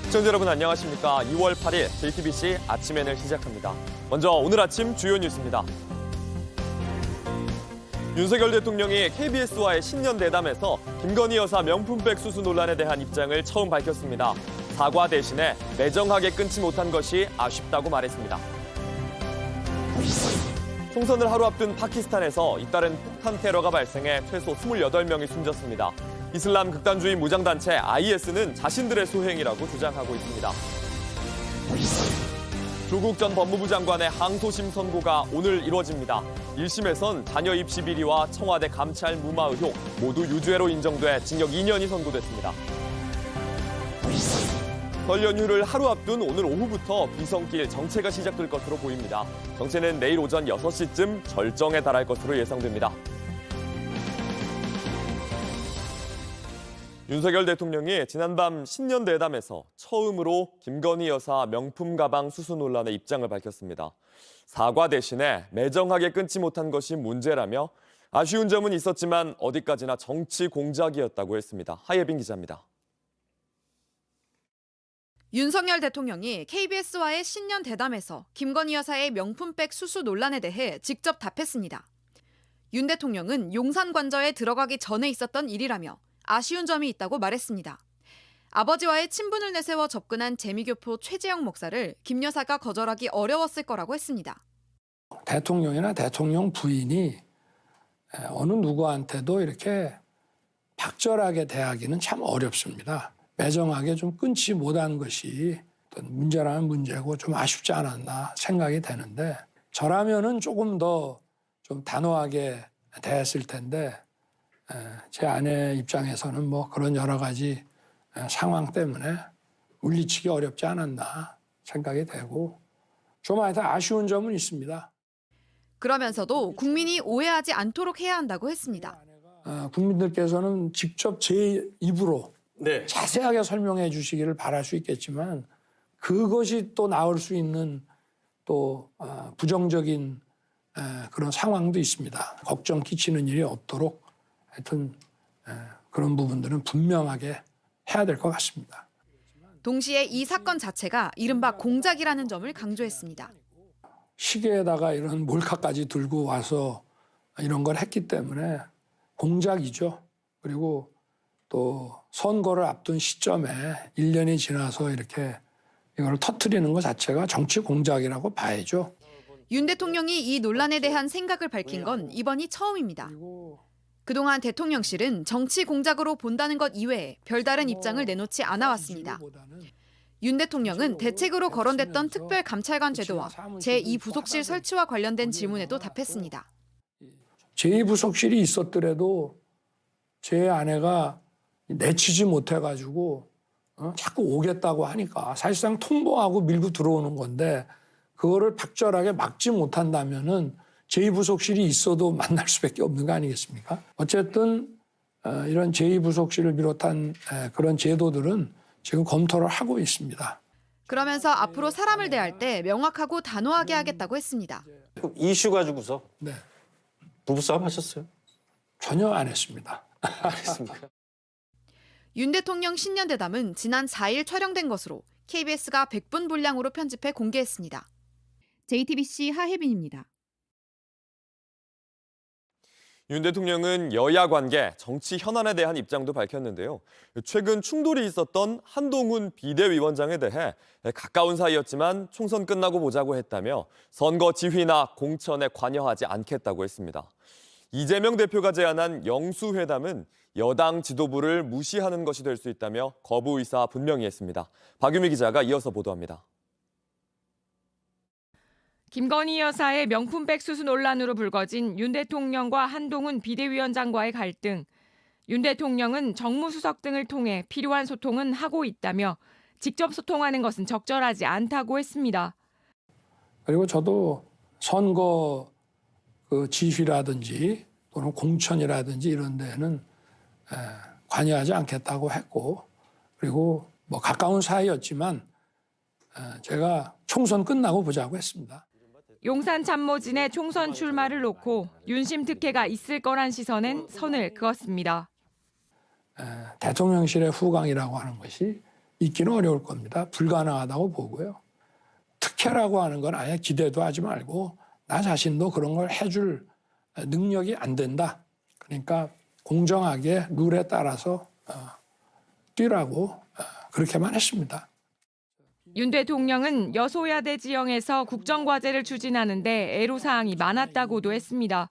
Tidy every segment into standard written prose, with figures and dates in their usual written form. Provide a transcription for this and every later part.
시청자 여러분 안녕하십니까. 2월 8일 JTBC 아침엔을 시작합니다. 먼저 오늘 아침 주요 뉴스입니다. 윤석열 대통령이 KBS와의 신년 대담에서 김건희 여사 명품백 수수 논란에 대한 입장을 처음 밝혔습니다. 사과 대신에 매정하게 끊지 못한 것이 아쉽다고 말했습니다. 총선을 하루 앞둔 파키스탄에서 잇따른 폭탄 테러가 발생해 최소 28명이 숨졌습니다. 이슬람 극단주의 무장단체 IS는 자신들의 소행이라고 주장하고 있습니다. 조국 전 법무부 장관의 항소심 선고가 오늘 이루어집니다. 1심에선 자녀 입시 비리와 청와대 감찰 무마 의혹 모두 유죄로 인정돼 징역 2년이 선고됐습니다. 설 연휴를 하루 앞둔 오늘 오후부터 비성길 정체가 시작될 것으로 보입니다. 정체는 내일 오전 6시쯤 절정에 달할 것으로 예상됩니다. 윤석열 대통령이 지난밤 신년 대담에서 처음으로 김건희 여사 명품 가방 수수 논란에 입장을 밝혔습니다. 사과 대신에 매정하게 끊지 못한 것이 문제라며 아쉬운 점은 있었지만 어디까지나 정치 공작이었다고 했습니다. 하예빈 기자입니다. 윤석열 대통령이 KBS와의 신년 대담에서 김건희 여사의 명품백 수수 논란에 대해 직접 답했습니다. 윤 대통령은 용산 관저에 들어가기 전에 있었던 일이라며 아쉬운 점이 있다고 말했습니다. 아버지와의 친분을 내세워 접근한 재미교포 최재형 목사를 김 여사가 거절하기 어려웠을 거라고 했습니다. 대통령이나 대통령 부인이 어느 누구한테도 이렇게 박절하게 대하기는 참 어렵습니다. 매정하게 좀 끊지 못한 것이 어떤 문제라면 문제고 좀 아쉽지 않았나 생각이 되는데 저라면은 조금 더 좀 단호하게 대했을 텐데 제 아내 입장에서는 뭐 그런 여러 가지 상황 때문에 물리치기 어렵지 않았나 생각이 되고 좀 하여튼 아쉬운 점은 있습니다. 그러면서도 국민이 오해하지 않도록 해야 한다고 했습니다. 국민들께서는 직접 제 입으로 네. 자세하게 설명해 주시기를 바랄 수 있겠지만 그것이 또 나올 수 있는 또 부정적인 그런 상황도 있습니다. 걱정 끼치는 일이 없도록 하여튼 그런 부분들은 분명하게 해야 될 것 같습니다. 동시에 이 사건 자체가 이른바 공작이라는 점을 강조했습니다. 시계에다가 이런 몰카까지 들고 와서 이런 걸 했기 때문에 공작이죠. 그리고 또 선거를 앞둔 시점에 1년이 지나서 이렇게 이걸 터뜨리는 것 자체가 정치 공작이라고 봐야죠. 윤 대통령이 이 논란에 대한 생각을 밝힌 건 이번이 처음입니다. 그동안 대통령실은 정치 공작으로 본다는 것 이외에 별다른 입장을 내놓지 않아 왔습니다. 윤 대통령은 대책으로 거론됐던 특별감찰관 제도와 제2부속실 설치와 관련된 질문에도 답했습니다. 제2부속실이 있었더라도 제 아내가 내치지 못해가지고 자꾸 오겠다고 하니까 사실상 통보하고 밀고 들어오는 건데 그거를 박절하게 막지 못한다면은 제2부속실이 있어도 만날 수밖에 없는 거 아니겠습니까? 어쨌든 이런 제2부속실을 비롯한 그런 제도들은 지금 검토를 하고 있습니다. 그러면서 앞으로 사람을 대할 때 명확하고 단호하게 하겠다고 했습니다. 이슈 가지고서 네, 부부싸움 하셨어요? 전혀 안 했습니다. 안 했습니까? 윤 대통령 신년 대담은 지난 4일 촬영된 것으로 KBS가 100분 분량으로 편집해 공개했습니다. JTBC 하혜빈입니다. 윤 대통령은 여야 관계, 정치 현안에 대한 입장도 밝혔는데요. 최근 충돌이 있었던 한동훈 비대위원장에 대해 가까운 사이였지만 총선 끝나고 보자고 했다며 선거 지휘나 공천에 관여하지 않겠다고 했습니다. 이재명 대표가 제안한 영수회담은 여당 지도부를 무시하는 것이 될 수 있다며 거부 의사 분명히 했습니다. 박유미 기자가 이어서 보도합니다. 김건희 여사의 명품백 수수 논란으로 불거진 윤 대통령과 한동훈 비대위원장과의 갈등. 윤 대통령은 정무수석 등을 통해 필요한 소통은 하고 있다며 직접 소통하는 것은 적절하지 않다고 했습니다. 그리고 저도 선거 그 지휘라든지 또는 공천이라든지 이런 데는 관여하지 않겠다고 했고 그리고 뭐 가까운 사이였지만 제가 총선 끝나고 보자고 했습니다. 용산 참모진의 총선 출마를 놓고 윤심 특혜가 있을 거란 시선엔 선을 그었습니다. 대통령실의 후광이라고 하는 것이 있기는 어려울 겁니다. 불가능하다고 보고요. 특혜라고 하는 건 아예 기대도 하지 말고 나 자신도 그런 걸 해줄 능력이 안 된다. 그러니까 공정하게 룰에 따라서 뛰라고 그렇게만 했습니다. 윤 대통령은 여소야대 지형에서 국정과제를 추진하는데 애로사항이 많았다고도 했습니다.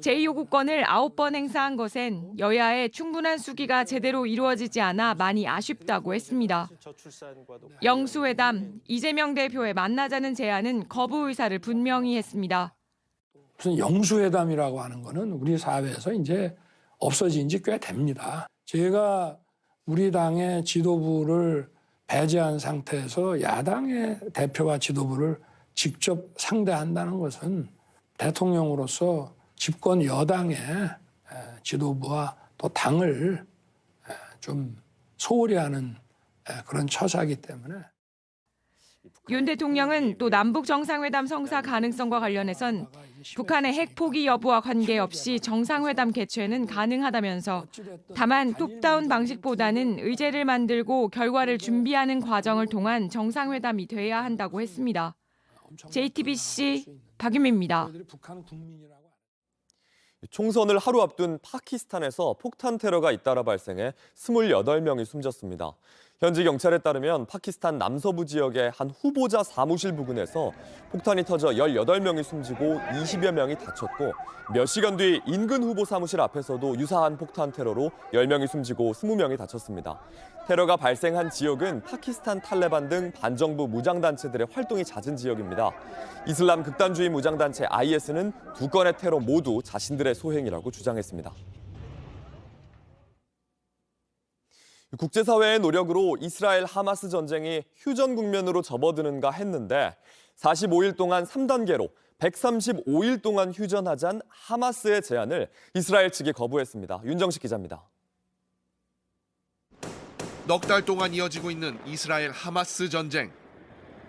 제2요구권을 9번 행사한 것엔 여야의 충분한 수기가 제대로 이루어지지 않아 많이 아쉽다고 했습니다. 영수회담, 이재명 대표의 만나자는 제안은 거부 의사를 분명히 했습니다. 무슨 영수회담이라고 하는 거는 우리 사회에서 이제 없어진 지 꽤 됩니다. 제가 우리 당의 지도부를 배제한 상태에서 야당의 대표와 지도부를 직접 상대한다는 것은 대통령으로서 집권 여당의 지도부와 또 당을 좀 소홀히 하는 그런 처사이기 때문에. 윤 대통령은 또 남북 정상회담 성사 가능성과 관련해선 북한의 핵 포기 여부와 관계없이 정상회담 개최는 가능하다면서 다만 톱다운 방식보다는 의제를 만들고 결과를 준비하는 과정을 통한 정상회담이 돼야 한다고 했습니다. JTBC 박유미입니다. 총선을 하루 앞둔 파키스탄에서 폭탄 테러가 잇따라 발생해 28명이 숨졌습니다. 현지 경찰에 따르면 파키스탄 남서부 지역의 한 후보자 사무실 부근에서 폭탄이 터져 18명이 숨지고 20여 명이 다쳤고 몇 시간 뒤 인근 후보 사무실 앞에서도 유사한 폭탄 테러로 10명이 숨지고 20명이 다쳤습니다. 테러가 발생한 지역은 파키스탄 탈레반 등 반정부 무장단체들의 활동이 잦은 지역입니다. 이슬람 극단주의 무장단체 IS는 두 건의 테러 모두 자신들의 소행이라고 주장했습니다. 국제사회의 노력으로 이스라엘 하마스 전쟁이 휴전 국면으로 접어드는가 했는데 45일 동안 3단계로 135일 동안 휴전하자는 하마스의 제안을 이스라엘 측이 거부했습니다. 윤정식 기자입니다. 넉 달 동안 이어지고 있는 이스라엘 하마스 전쟁.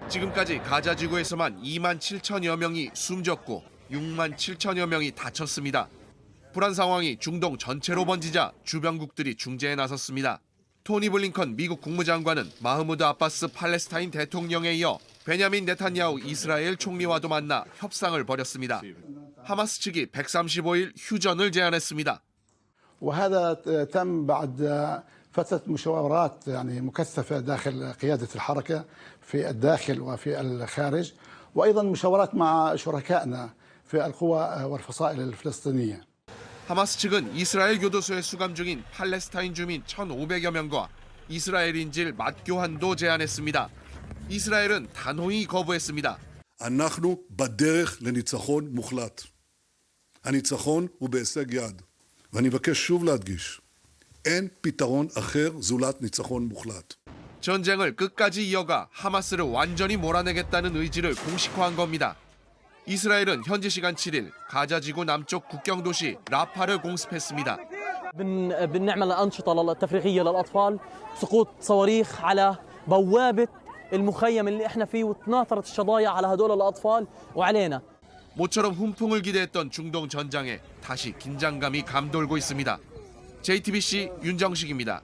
지금까지 가자 지구에서만 2만 7천여 명이 숨졌고 6만 7천여 명이 다쳤습니다. 불안 상황이 중동 전체로 번지자 주변국들이 중재에 나섰습니다. 토니 블링컨 미국 국무장관은 마흐무드 아바스 팔레스타인 대통령에 이어 베냐민 네탄야후 이스라엘 총리와도 만나 협상을 벌였습니다. 하마스 측이 135일 휴전을 제안했습니다. وهذا تم بعد فترة مشاورات يعني مكثفة داخل قيادة الحركة في الداخل وفي الخارج وأيضا مشاورات مع شركائنا في القوى والفصائل الفلسطينية. 하마스 측은 이스라엘 교도소에 수감 중인 팔레스타인 주민 1,500여 명과 이스라엘 인질 맞교환도 제안했습니다. 이스라엘은 단호히 거부했습니다. אנחנו בדרך לניצחון מוחלט. הניצחון הוא בהישג יד. ואני מבקש שוב להדגיש, אין פתרון אחר זולת ניצחון מוחלט. 전쟁을 끝까지 이어가 하마스를 완전히 몰아내겠다는 의지를 공식화한 겁니다. 이스라엘은 현지 시간 7일 가자 지구 남쪽 국경 도시 라파를 공습했습니다. بنعمل أنشطة تفريغية للأطفال سقوط صواريخ على بوابة المخيم اللي احنا فيه وتناثرت الشظايا على هدول الأطفال وعلينا. 모처럼 훈풍을 기대했던 중동 전장에 다시 긴장감이 감돌고 있습니다. JTBC 윤정식입니다.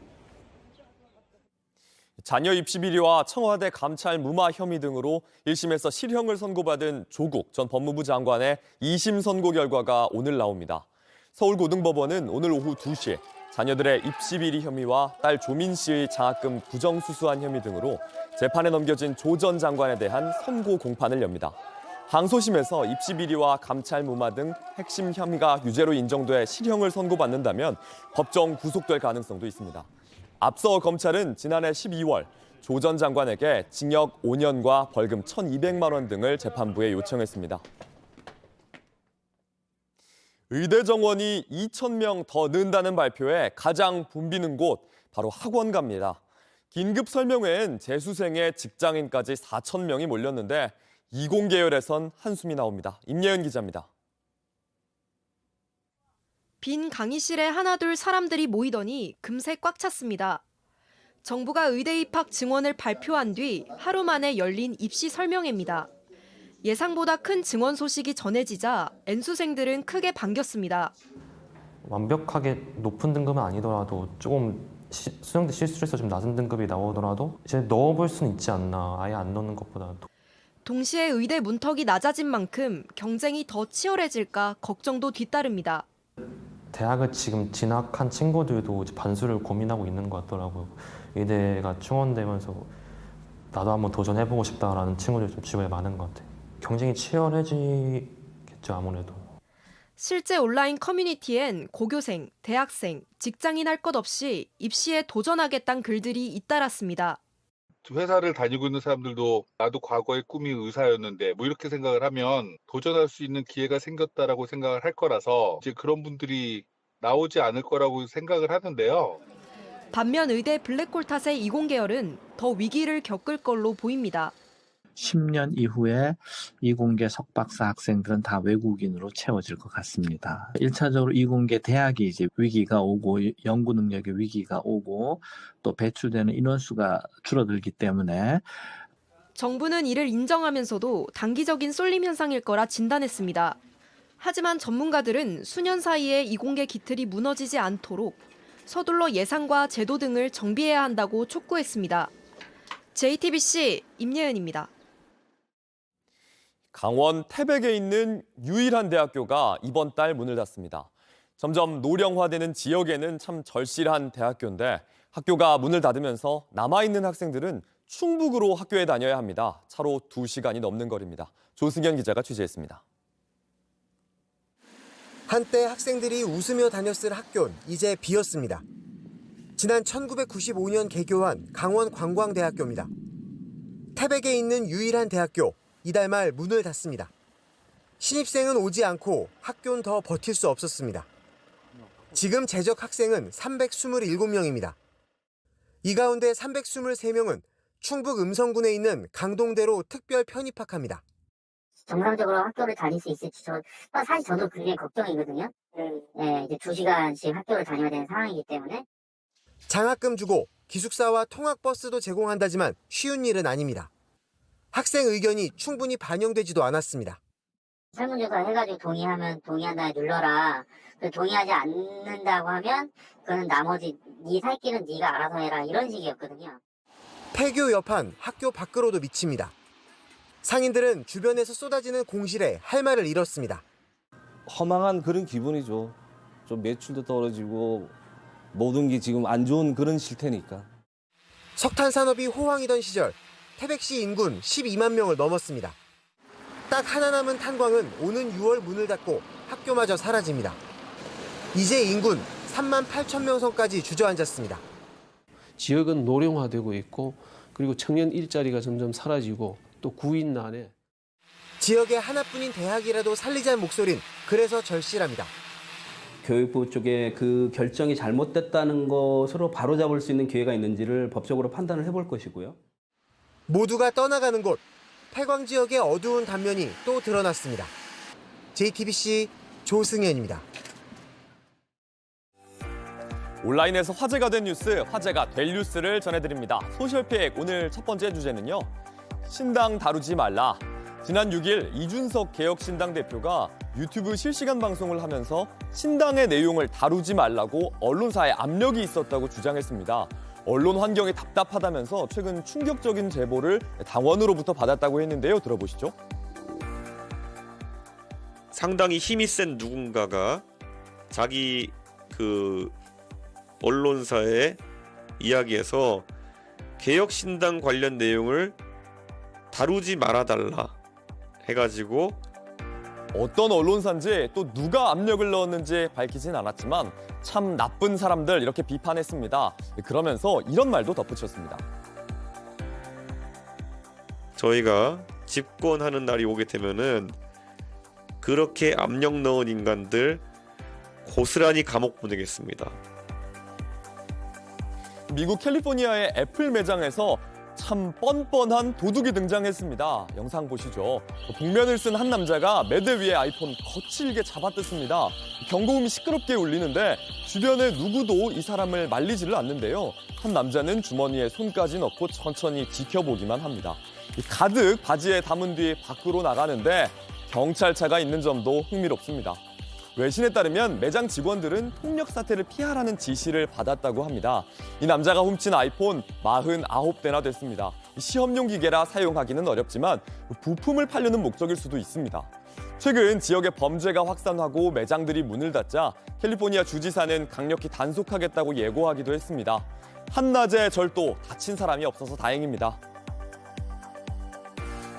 자녀 입시 비리와 청와대 감찰 무마 혐의 등으로 1심에서 실형을 선고받은 조국 전 법무부 장관의 2심 선고 결과가 오늘 나옵니다. 서울고등법원은 오늘 오후 2시에 자녀들의 입시 비리 혐의와 딸 조민 씨의 장학금 부정수수한 혐의 등으로 재판에 넘겨진 조 전 장관에 대한 선고 공판을 엽니다. 항소심에서 입시 비리와 감찰 무마 등 핵심 혐의가 유죄로 인정돼 실형을 선고받는다면 법정 구속될 가능성도 있습니다. 앞서 검찰은 지난해 12월 조 전 장관에게 징역 5년과 벌금 1,200만 원 등을 재판부에 요청했습니다. 의대 정원이 2,000명 더 는다는 발표에 가장 붐비는 곳 바로 학원가입니다. 긴급 설명회엔 재수생의 직장인까지 4,000명이 몰렸는데 이공계열에선 한숨이 나옵니다. 임예은 기자입니다. 빈 강의실에 하나둘 사람들이 모이더니 금세 꽉 찼습니다. 정부가 의대 입학 증원을 발표한 뒤 하루 만에 열린 입시 설명회입니다. 예상보다 큰 증원 소식이 전해지자 N수생들은 크게 반겼습니다. 완벽하게 높은 등급은 아니더라도 조금 수능 때 실수해서 좀 낮은 등급이 나오더라도 이제 넣어볼 수는 있지 않나. 아예 안 넣는 것보다. 동시에 의대 문턱이 낮아진 만큼 경쟁이 더 치열해질까 걱정도 뒤따릅니다. 대학을 지금 진학한 친구들도 이제 반수를 고민하고 있는 것 같더라고요. 의대가 충원되면서 나도 한번 도전해보고 싶다라는 친구들이 좀 주변에 많은 것 같아요. 경쟁이 치열해지겠죠, 아무래도. 실제 온라인 커뮤니티엔 고교생, 대학생, 직장인 할 것 없이 입시에 도전하겠다는 글들이 잇따랐습니다. 회사를 다니고 있는 사람들도 나도 과거의 꿈이 의사였는데 뭐 이렇게 생각을 하면 도전할 수 있는 기회가 생겼다라고 생각을 할 거라서 이제 그런 분들이 나오지 않을 거라고 생각을 하는데요. 반면 의대 블랙홀 탓의 이공계열은 더 위기를 겪을 걸로 보입니다. 10년 이후에 이공계 석박사 학생들은 다 외국인으로 채워질 것 같습니다. 1차적으로 이공계 대학이 이제 위기가 오고 연구 능력의 위기가 오고 또 배출되는 인원수가 줄어들기 때문에 정부는 이를 인정하면서도 단기적인 쏠림 현상일 거라 진단했습니다. 하지만 전문가들은 수년 사이에 이공계 기틀이 무너지지 않도록 서둘러 예산과 제도 등을 정비해야 한다고 촉구했습니다. JTBC 임예은입니다. 강원 태백에 있는 유일한 대학교가 이번 달 문을 닫습니다. 점점 노령화되는 지역에는 참 절실한 대학교인데 학교가 문을 닫으면서 남아있는 학생들은 충북으로 학교에 다녀야 합니다. 차로 2시간이 넘는 거리입니다. 조승현 기자가 취재했습니다. 한때 학생들이 웃으며 다녔을 학교는 이제 비었습니다. 지난 1995년 개교한 강원 관광대학교입니다. 태백에 있는 유일한 대학교, 이달 말 문을 닫습니다. 신입생은 오지 않고 학교는 더 버틸 수 없었습니다. 지금 재적 학생은 327명입니다. 이 가운데 323명은 충북 음성군에 있는 강동대로 특별 편입학합니다. 정상적으로 학교를 다닐 수 있을지 사실 저도 굉장히 걱정이거든요. 네, 이제 2시간씩 학교를 다녀야 되는 상황이기 때문에. 장학금 주고 기숙사와 통학버스도 제공한다지만 쉬운 일은 아닙니다. 학생 의견이 충분히 반영되지도 않았습니다. 설문조사 해가지고 동의하면 동의한다에 눌러라. 동의하지 않는다고 하면 그거는 나머지 네 살 길은 네가 알아서 해라 이런 식이었거든요. 폐교 여파는 학교 밖으로도 미칩니다. 상인들은 주변에서 쏟아지는 공실에 할 말을 잃었습니다. 허망한 그런 기분이죠. 좀 매출도 떨어지고 모든 게 지금 안 좋은 그런 실태니까. 석탄 산업이 호황이던 시절 태백시 인구는 12만 명을 넘었습니다. 딱 하나 남은 탄광은 오는 6월 문을 닫고 학교마저 사라집니다. 이제 인구는 3만 8천 명 선까지 주저앉았습니다. 지역은 노령화되고 있고 그리고 청년 일자리가 점점 사라지고 또 구인난에 지역에 하나뿐인 대학이라도 살리자는 목소리는 그래서 절실합니다. 교육부 쪽에 그 결정이 잘못됐다는 것으로 바로잡을 수 있는 기회가 있는지를 법적으로 판단을 해볼 것이고요. 모두가 떠나가는 곳, 폐광 지역의 어두운 단면이 또 드러났습니다. JTBC 조승현입니다. 온라인에서 화제가 된 뉴스, 화제가 될 뉴스를 전해드립니다. 소셜픽 오늘 첫 번째 주제는요. 신당 다루지 말라. 지난 6일 이준석 개혁신당 대표가 유튜브 실시간 방송을 하면서 신당의 내용을 다루지 말라고 언론사에 압력이 있었다고 주장했습니다. 언론 환경이 답답하다면서 최근 충격적인 제보를 당원으로부터 받았다고 했는데요. 들어보시죠. 상당히 힘이 센 누군가가 자기 언론사의 이야기에서 개혁신당 관련 내용을 다루지 말아달라 해가지고 어떤 언론사인지 또 누가 압력을 넣었는지 밝히진 않았지만 참 나쁜 사람들 이렇게 비판했습니다. 그러면서 이런 말도 덧붙였습니다. 저희가 집권하는 날이 오게 되면은 그렇게 압력 넣은 인간들 고스란히 감옥 보내겠습니다. 미국 캘리포니아의 애플 매장에서 참 뻔뻔한 도둑이 등장했습니다. 영상 보시죠. 복면을 쓴 한 남자가 매대 위에 아이폰 거칠게 잡아뜯습니다. 경고음이 시끄럽게 울리는데 주변에 누구도 이 사람을 말리지를 않는데요. 한 남자는 주머니에 손까지 넣고 천천히 지켜보기만 합니다. 가득 바지에 담은 뒤 밖으로 나가는데 경찰차가 있는 점도 흥미롭습니다. 외신에 따르면 매장 직원들은 폭력 사태를 피하라는 지시를 받았다고 합니다. 이 남자가 훔친 아이폰 49대나 됐습니다. 시험용 기계라 사용하기는 어렵지만 부품을 팔려는 목적일 수도 있습니다. 최근 지역의 범죄가 확산하고 매장들이 문을 닫자 캘리포니아 주지사는 강력히 단속하겠다고 예고하기도 했습니다. 한낮에 절도, 다친 사람이 없어서 다행입니다.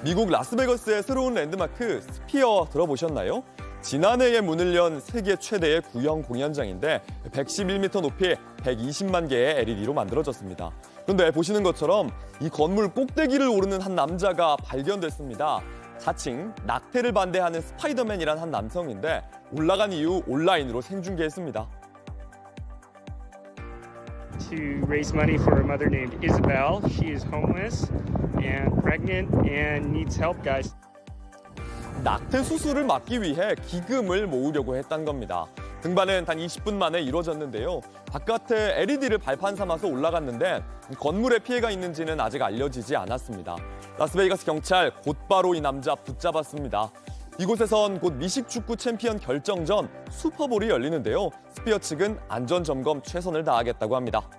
미국 라스베거스의 새로운 랜드마크 스피어 들어보셨나요? 지난해에 문을 연 세계 최대의 구형 공연장인데 111m 높이 120만 개의 LED로 만들어졌습니다. 그런데 보시는 것처럼 이 건물 꼭대기를 오르는 한 남자가 발견됐습니다. 자칭 낙태를 반대하는 스파이더맨이란 한 남성인데 올라간 이후 온라인으로 생중계했습니다. To raise money for a mother named Isabel. She is homeless and pregnant and needs help, guys. 낙태 수술을 막기 위해 기금을 모으려고 했던 겁니다. 등반은 단 20분 만에 이루어졌는데요. 바깥에 LED를 발판 삼아서 올라갔는데 건물에 피해가 있는지는 아직 알려지지 않았습니다. 라스베이거스 경찰 곧바로 이 남자 붙잡았습니다. 이곳에선 곧 미식축구 챔피언 결정전 슈퍼볼이 열리는데요. 스피어 측은 안전점검 최선을 다하겠다고 합니다.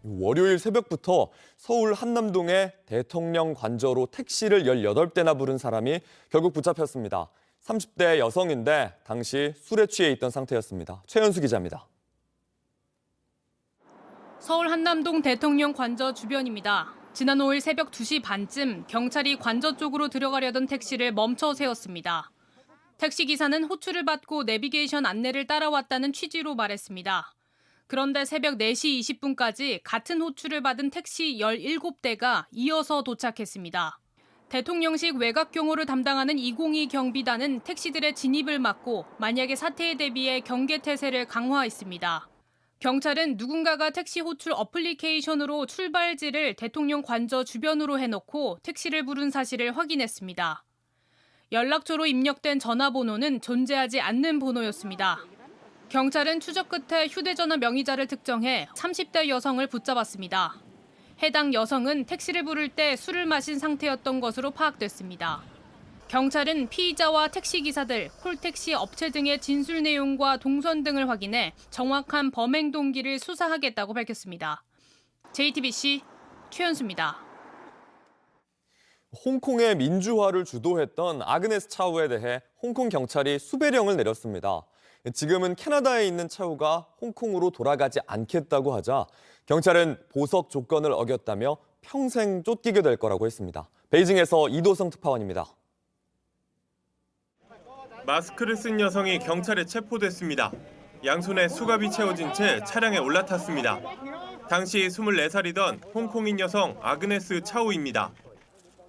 월요일 새벽부터 서울 한남동의 대통령 관저로 택시를 18대나 부른 사람이 결국 붙잡혔습니다. 30대 여성인데 당시 술에 취해 있던 상태였습니다. 최현수 기자입니다. 서울 한남동 대통령 관저 주변입니다. 지난 5일 새벽 2시 반쯤 경찰이 관저 쪽으로 들어가려던 택시를 멈춰 세웠습니다. 택시기사는 호출을 받고 내비게이션 안내를 따라왔다는 취지로 말했습니다. 그런데 새벽 4시 20분까지 같은 호출을 받은 택시 17대가 이어서 도착했습니다. 대통령실 외곽 경호를 담당하는 202 경비단은 택시들의 진입을 막고 만약의 사태에 대비해 경계 태세를 강화했습니다. 경찰은 누군가가 택시 호출 어플리케이션으로 출발지를 대통령 관저 주변으로 해놓고 택시를 부른 사실을 확인했습니다. 연락처로 입력된 전화번호는 존재하지 않는 번호였습니다. 경찰은 추적 끝에 휴대전화 명의자를 특정해 30대 여성을 붙잡았습니다. 해당 여성은 택시를 부를 때 술을 마신 상태였던 것으로 파악됐습니다. 경찰은 피의자와 택시기사들, 콜택시 업체 등의 진술 내용과 동선 등을 확인해 정확한 범행 동기를 수사하겠다고 밝혔습니다. JTBC 최현수입니다. 홍콩의 민주화를 주도했던 아그네스 차우에 대해 홍콩 경찰이 수배령을 내렸습니다. 지금은 캐나다에 있는 차우가 홍콩으로 돌아가지 않겠다고 하자 경찰은 보석 조건을 어겼다며 평생 쫓기게 될 거라고 했습니다. 베이징에서 이도성 특파원입니다. 마스크를 쓴 여성이 경찰에 체포됐습니다. 양손에 수갑이 채워진 채 차량에 올라탔습니다. 당시 24살이던 홍콩인 여성 아그네스 차우입니다.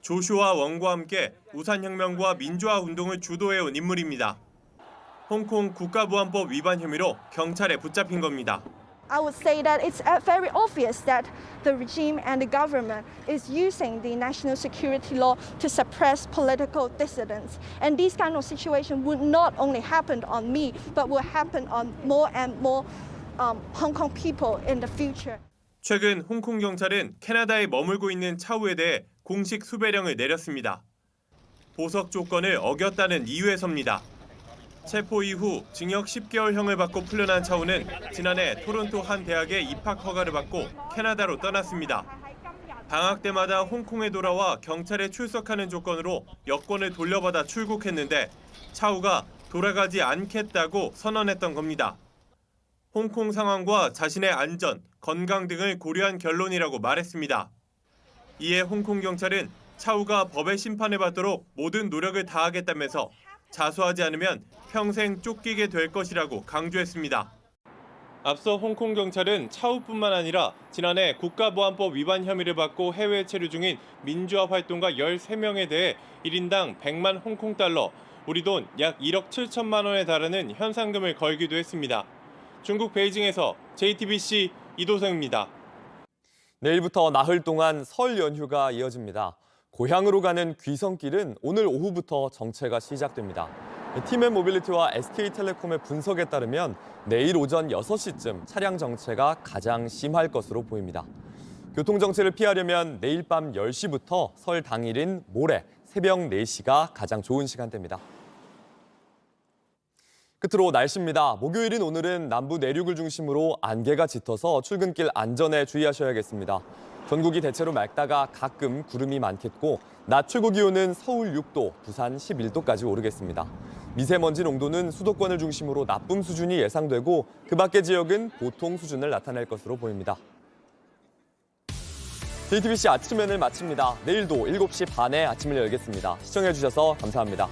조슈아 웡과 함께 우산혁명과 민주화 운동을 주도해온 인물입니다. 홍콩 국가보안법 위반 혐의로 경찰에 붙잡힌 겁니다. I would say that it's very obvious that the regime and the government is using the national security law to suppress political dissidents. And these kind of situations would not only happen on me, but will happen on more and more Hong Kong people in the future. 최근 홍콩 경찰은 캐나다에 머물고 있는 차우에 대해 공식 수배령을 내렸습니다. 보석 조건을 어겼다는 이유에서입니다. 체포 이후 징역 10개월형을 받고 풀려난 차우는 지난해 토론토 한 대학의 입학 허가를 받고 캐나다로 떠났습니다. 방학 때마다 홍콩에 돌아와 경찰에 출석하는 조건으로 여권을 돌려받아 출국했는데 차우가 돌아가지 않겠다고 선언했던 겁니다. 홍콩 상황과 자신의 안전, 건강 등을 고려한 결론이라고 말했습니다. 이에 홍콩 경찰은 차우가 법의 심판을 받도록 모든 노력을 다하겠다면서 자수하지 않으면 평생 쫓기게 될 것이라고 강조했습니다. 앞서 홍콩 경찰은 차우뿐만 아니라 지난해 국가보안법 위반 혐의를 받고 해외에 체류 중인 민주화 활동가 13명에 대해 1인당 100만 홍콩 달러, 우리 돈 약 1억 7천만 원에 달하는 현상금을 걸기도 했습니다. 중국 베이징에서 JTBC 이도성입니다. 내일부터 나흘 동안 설 연휴가 이어집니다. 고향으로 가는 귀성길은 오늘 오후부터 정체가 시작됩니다. 티맨모빌리티와 SK텔레콤의 분석에 따르면 내일 오전 6시쯤 차량 정체가 가장 심할 것으로 보입니다. 교통정체를 피하려면 내일 밤 10시부터 설 당일인 모레 새벽 4시가 가장 좋은 시간대입니다. 끝으로 날씨입니다. 목요일인 오늘은 남부 내륙을 중심으로 안개가 짙어서 출근길 안전에 주의하셔야겠습니다. 전국이 대체로 맑다가 가끔 구름이 많겠고 낮 최고 기온은 서울 6도, 부산 11도까지 오르겠습니다. 미세먼지 농도는 수도권을 중심으로 나쁨 수준이 예상되고 그 밖의 지역은 보통 수준을 나타낼 것으로 보입니다. JTBC 아침엔을 마칩니다. 내일도 7시 반에 아침을 열겠습니다. 시청해주셔서 감사합니다.